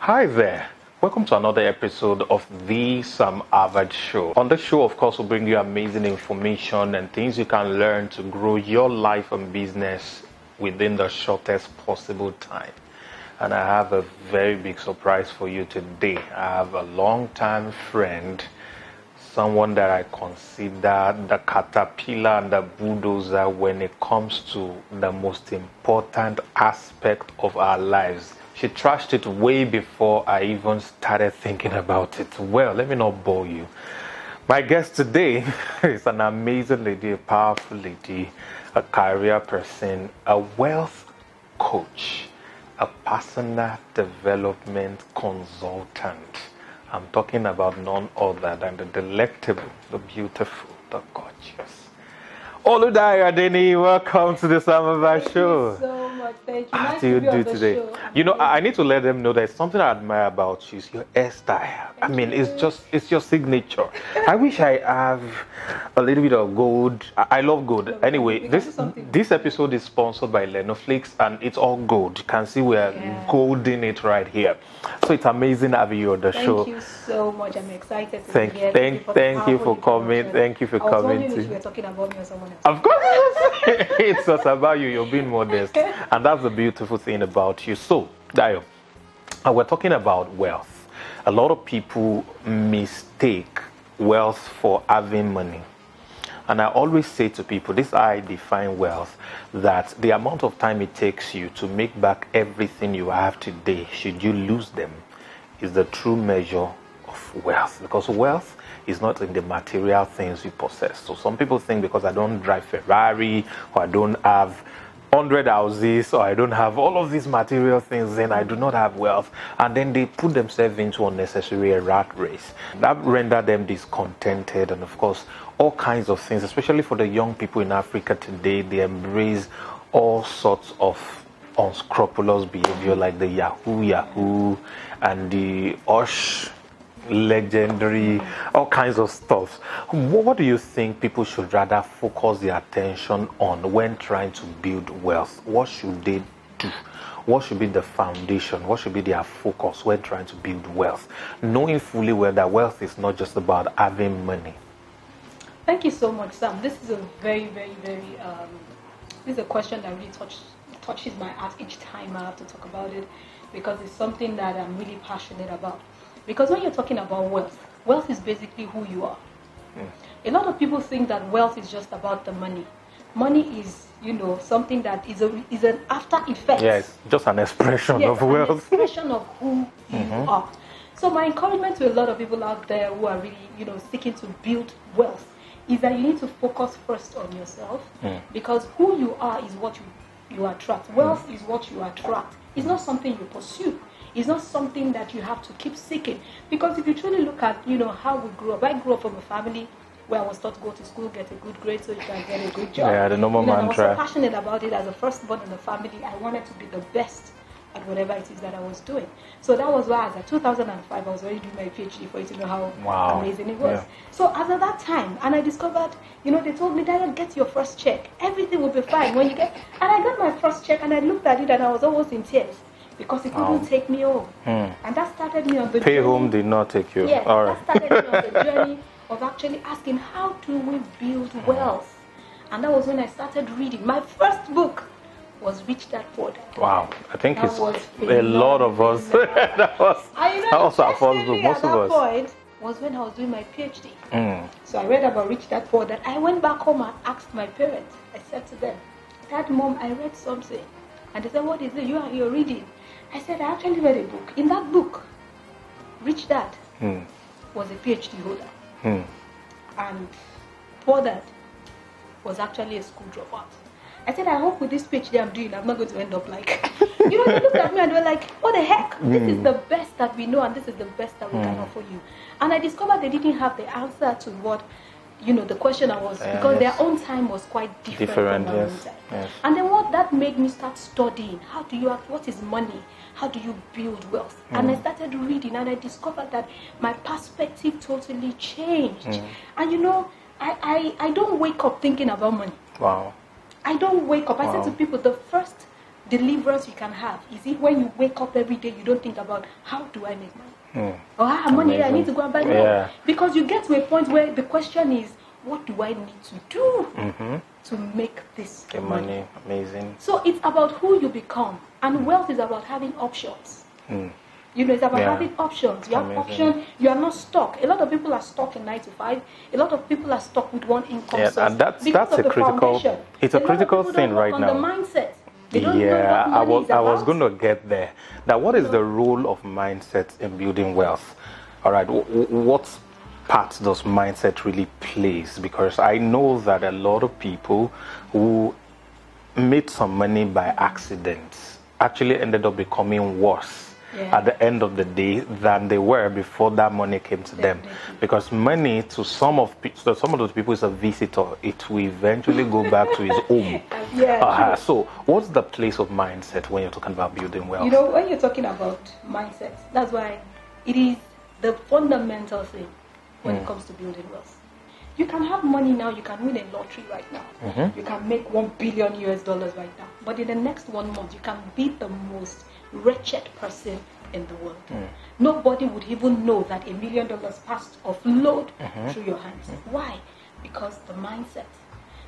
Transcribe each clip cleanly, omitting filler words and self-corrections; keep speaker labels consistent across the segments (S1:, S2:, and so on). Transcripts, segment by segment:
S1: Hi there. Welcome to another episode of the Sam Harvard Show. On the show, of course, we'll bring you amazing information and things you can learn to grow your life and business within the shortest possible time. And I have a very big surprise for you today. I have a long-time friend, someone that I consider the caterpillar and the bulldozer when it comes to the most important aspect of our lives. She trashed it way before I even started thinking about it. Well, let me not bore you. My guest today is an amazing lady, a powerful lady, a career person, a wealth coach, a personal development consultant. I'm talking about none other than the delectable, the beautiful, the gorgeous Oludayo. Welcome to the Sam Harvard Show.
S2: Thank you so much. Thank you.
S1: How do you do today? You know, I need to let them know there's something I admire about you. It's your hairstyle. I mean, it's your signature. I wish I have a little bit of gold. I love gold. Anyway, this episode is sponsored by Lenoflix, and it's all gold. You can see we're golding it right here. So it's amazing having you on the show.
S2: Thank you so much. I'm excited to
S1: be here. Thank you for coming. Thank you for coming. I was
S2: wondering if you were talking about me or someone else.
S1: Of course, it's just about you. You're being modest, and that's the beautiful thing about you. So, Dayo, we're talking about wealth. A lot of people mistake wealth for having money. And I always say to people, this is how I define wealth, that the amount of time it takes you to make back everything you have today, should you lose them, is the true measure of wealth. Because wealth is not in the material things you possess. So some people think because I don't drive Ferrari, or I don't have 100 houses, or I don't have all of these material things, then I do not have wealth. And then they put themselves into unnecessary rat race. That render them discontented, and of course, all kinds of things, especially for the young people in Africa today, they embrace all sorts of unscrupulous behavior like the Yahoo and the Osh legendary, all kinds of stuff. What do you think people should rather focus their attention on when trying to build wealth? What should they do? What should be the foundation? What should be their focus when trying to build wealth? Knowing fully well that wealth is not just about having money.
S2: Thank you so much, Sam. This is a very, very, very, this is a question that really touches my heart each time I have to talk about it, because it's something that I'm really passionate about. Because when you're talking about wealth, wealth is basically who you are. A lot of people think that wealth is just about the money. Money is, something that is an after effect.
S1: Yes, just an expression of wealth.
S2: An expression of who you are. So my encouragement to a lot of people out there who are really, seeking to build wealth is that you need to focus first on yourself, because who you are is what you attract. Wealth is what you attract. It's not something you pursue. It's not something that you have to keep seeking. Because if you truly look at, how we grew up. I grew up from a family where I was taught to go to school, get a good grade so you can get a good job.
S1: Yeah, the normal mantra.
S2: I was so passionate about it as a firstborn in the family. I wanted to be the best at whatever it is that I was doing. So that was why, as at 2005, I was already doing my PhD, for you to know how amazing it was. Yeah. So as at that time, and I discovered, they told me, Diane, get your first check. Everything will be fine when you get. And I got my first check, and I looked at it, and I was almost in tears, because it couldn't take me home. And that started me on the journey.
S1: Pay home did not take you.
S2: Yes, that started me on the journey of actually asking, how do we build wealth? And that was when I started reading. My first book was Rich Dad Poor Dad.
S1: Wow, I think it's a lot of us. that was our first book, most of us.
S2: At that point was when I was doing my PhD. So I read about Rich Dad Poor Dad. I went back home and asked my parents. I said to them, Dad, Mom, I read something. And they said, what is it you're reading? I said, I actually read a book. In that book, Rich Dad was a PhD holder. And Poor Dad was actually a school dropout. I said, I hope with this PhD I'm doing, I'm not going to end up like... they looked at me and they were like, what the heck? This is the best that we know, and this is the best that we can offer you. And I discovered they didn't have the answer to what, the question I was... because their own time was quite different from my own time. Yes. And then that made me start studying. How do you act? What is money? How do you build wealth? And I started reading, and I discovered that my perspective totally changed. And I don't wake up thinking about money.
S1: Wow.
S2: I don't wake up. I say to people, the first deliverance you can have? Is it when you wake up every day, you don't think about how do I make money? Or how money I need to go and buy? No. Because you get to a point where the question is, what do I need to do to make this money?
S1: Amazing.
S2: So it's about who you become. And wealth is about having options. It's about having options. You have options. You are not stuck. A lot of people are stuck in 9 to 5. A lot of people are stuck with one income source.
S1: And that's a critical. It's a critical thing right now.
S2: The mindset.
S1: I was going to get there. Now, what is the role of mindset in building wealth? All right, what part does mindset really plays? Because I know that a lot of people who made some money by accident actually ended up becoming worse at the end of the day than they were before that money came to them. Because money to some of those people is a visitor. It will eventually go back to his home. So what's the place of mindset when you're talking about building wealth?
S2: When you're talking about mindset, that's why it is the fundamental thing when it comes to building wealth. You can have money now, you can win a lottery right now. You can make $1 billion right now. But in the next 1 month, you can be the most wretched person in the world. Nobody would even know that $1 million passed offload through your hands. Why? Because the mindset.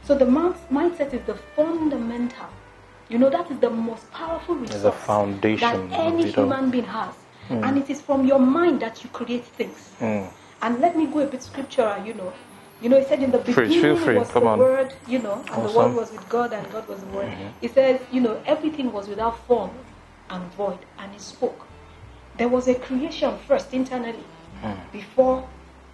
S2: So the mindset is the fundamental. That is the most powerful resource
S1: the foundation
S2: that any human being has. And it is from your mind that you create things. And let me go a bit scriptural, it said in the beginning was the Word, and the Word was with God, and God was the Word. It says, everything was without form and void, and He spoke. There was a creation first internally before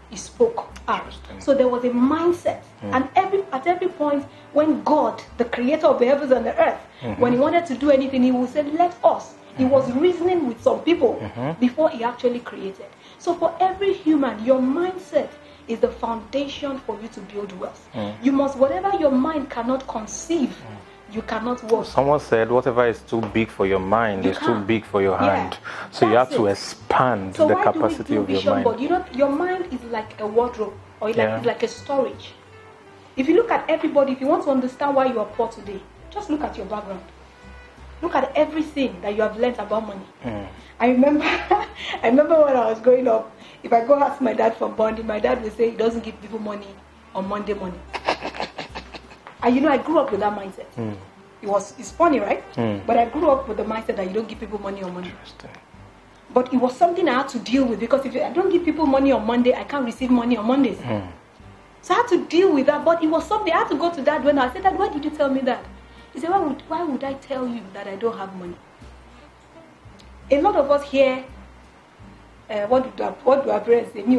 S2: He spoke out. So there was a mindset, and at every point when God, the Creator of the heavens and the earth, when He wanted to do anything, He would say, "Let us." He was reasoning with some people before He actually created. So for every human, your mindset is the foundation for you to build wealth. You must, whatever your mind cannot conceive, you cannot work.
S1: Someone said, whatever is too big for your mind is too big for your hand. So you have to expand the capacity of your mind.
S2: Board? Your mind is like a wardrobe, or it's like a storage. If you look at everybody, if you want to understand why you are poor today, just look at your background. Look at everything that you have learned about money. I remember when I was growing up, if I go ask my dad for money, my dad would say he doesn't give people money on Monday morning. And I grew up with that mindset. It's funny, right? But I grew up with the mindset that you don't give people money on Monday. But it was something I had to deal with, because if I don't give people money on Monday, I can't receive money on Mondays. So I had to deal with that. But it was something I had to go to Dad when I said, "Dad, why did you tell me that?" He said, why would I tell you that I don't have money? A lot of us here, what do our parents say? We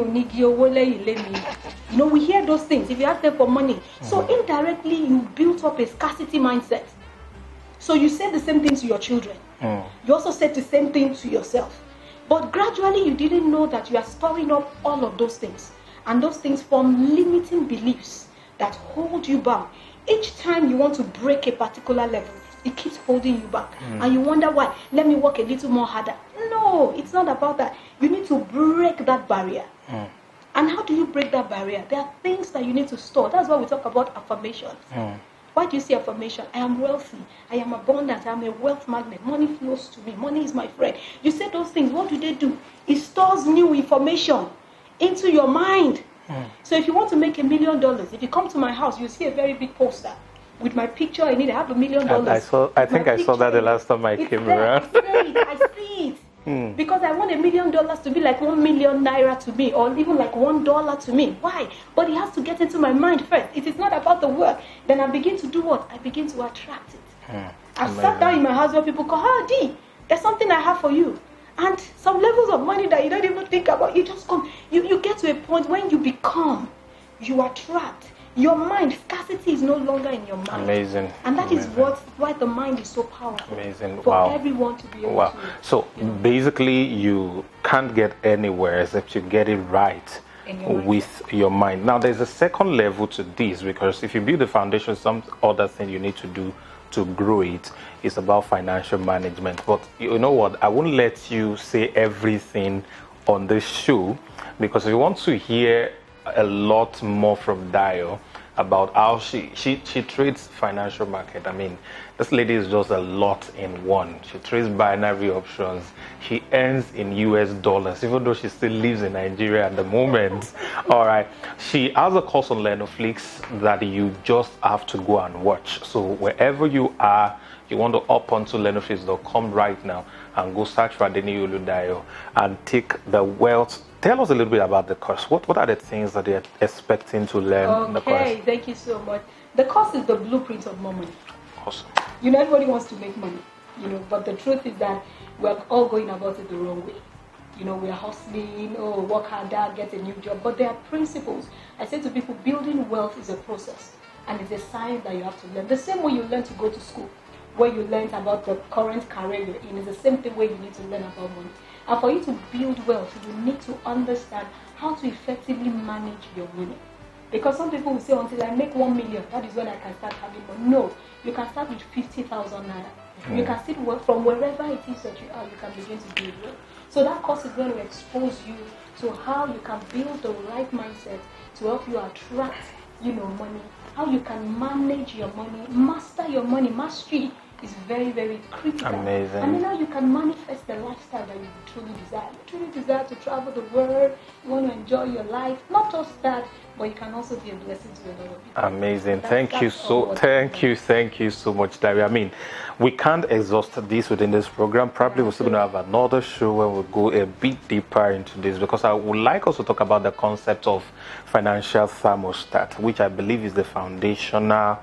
S2: hear those things if you ask them for money. So indirectly, you built up a scarcity mindset. So you said the same thing to your children. You also said the same thing to yourself. But gradually, you didn't know that you are storing up all of those things. And those things form limiting beliefs that hold you back. Each time you want to break a particular level, it keeps holding you back. And you wonder why. Let me work a little more harder. No, it's not about that. You need to break that barrier. And how do you break that barrier? There are things that you need to store. That's why we talk about affirmations. Why do you say affirmation? I am wealthy. I am abundant. I am a wealth magnet. Money flows to me. Money is my friend. You say those things. What do? It stores new information into your mind. So if you want to make $1 million, if you come to my house, you see a very big poster with my picture in it. I have $1 million.
S1: I think I saw that the last time I came around.
S2: I see it. Because I want $1 million to be like 1 million naira to me, or even like $1 to me. Why? But it has to get into my mind first. It is not about the work. Then I begin to do what? I begin to attract it. I've sat down in my house where people go, "Oh, D, there's something I have for you." And some levels of money that you don't even think about, you just come. You get to a point when you become, you attract. Your mind, scarcity is no longer in your mind.
S1: Amazing.
S2: And that is why the mind is so powerful.
S1: Amazing.
S2: For everyone to be able to.
S1: So basically, you can't get anywhere except you get it right with your mind. Now, there's a second level to this, because if you build the foundation, some other thing you need to do to grow it is about financial management. But you know what? I won't let you say everything on this show, because if you want to hear a lot more from Dayo, about how she trades financial market. I mean, this lady is just a lot in one. She trades binary options. She earns in US dollars, even though she still lives in Nigeria at the moment. All right. She has a course on Netflix that you just have to go and watch. So wherever you are, you want to up onto Netflix.com right now and go search for Oludayo and take the wealth. Tell us a little bit about the course. What are the things that you're expecting to learn in the course?
S2: Okay, thank you so much. The course is the blueprint of more money.
S1: Awesome.
S2: You know, everybody wants to make money, you know, but the truth is that we're all going about it the wrong way. You know, we're hustling, work harder, get a new job, but there are principles. I say to people, building wealth is a process, and it's a science that you have to learn. The same way you learn to go to school, where you learn about the current career you're in, is the same thing where you need to learn about money. And for you to build wealth, you need to understand how to effectively manage your money. Because some people will say, until I make 1 million, that is when I can start having money. No, you can start with 50,000 naira. You can still work from wherever it is that you are, you can begin to build wealth. So that course is going to expose you to how you can build the right mindset to help you attract, money, how you can manage your money, master your money. Mastery is very, very critical.
S1: Amazing.
S2: And now you can manifest the lifestyle that you truly desire. You truly desire to travel the world, you want to enjoy your life. Not just that, but you can also be a blessing to a lot of people.
S1: Amazing. Thank you so much, Dario. I mean, we can't exhaust this within this program. Probably we're still going to have another show where we'll go a bit deeper into this, because I would like us to talk about the concept of financial thermostat, which I believe is the foundational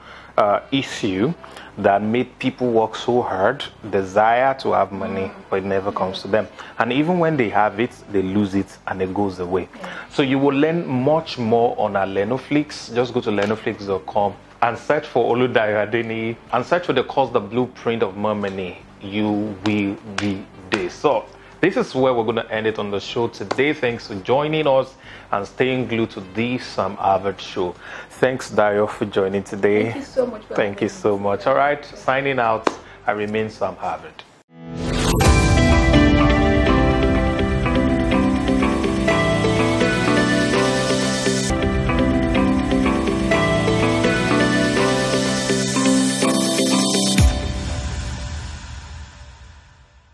S1: issue that made people work so hard, desire to have money, but it never comes to them. And even when they have it, they lose it and it goes away. So you will learn much more on our Lenoflix. Just go to lenoflix.com and search for Oludayo Adeniyi and search for the course, The Blueprint of More Money. You will be there. So this is where we're going to end it on the show today. Thanks for joining us and staying glued to the Sam Harvard Show. Thanks, Dario, for joining today.
S2: Thank you so much.
S1: Thank you so much. All right, signing out. I remain Sam Harvard.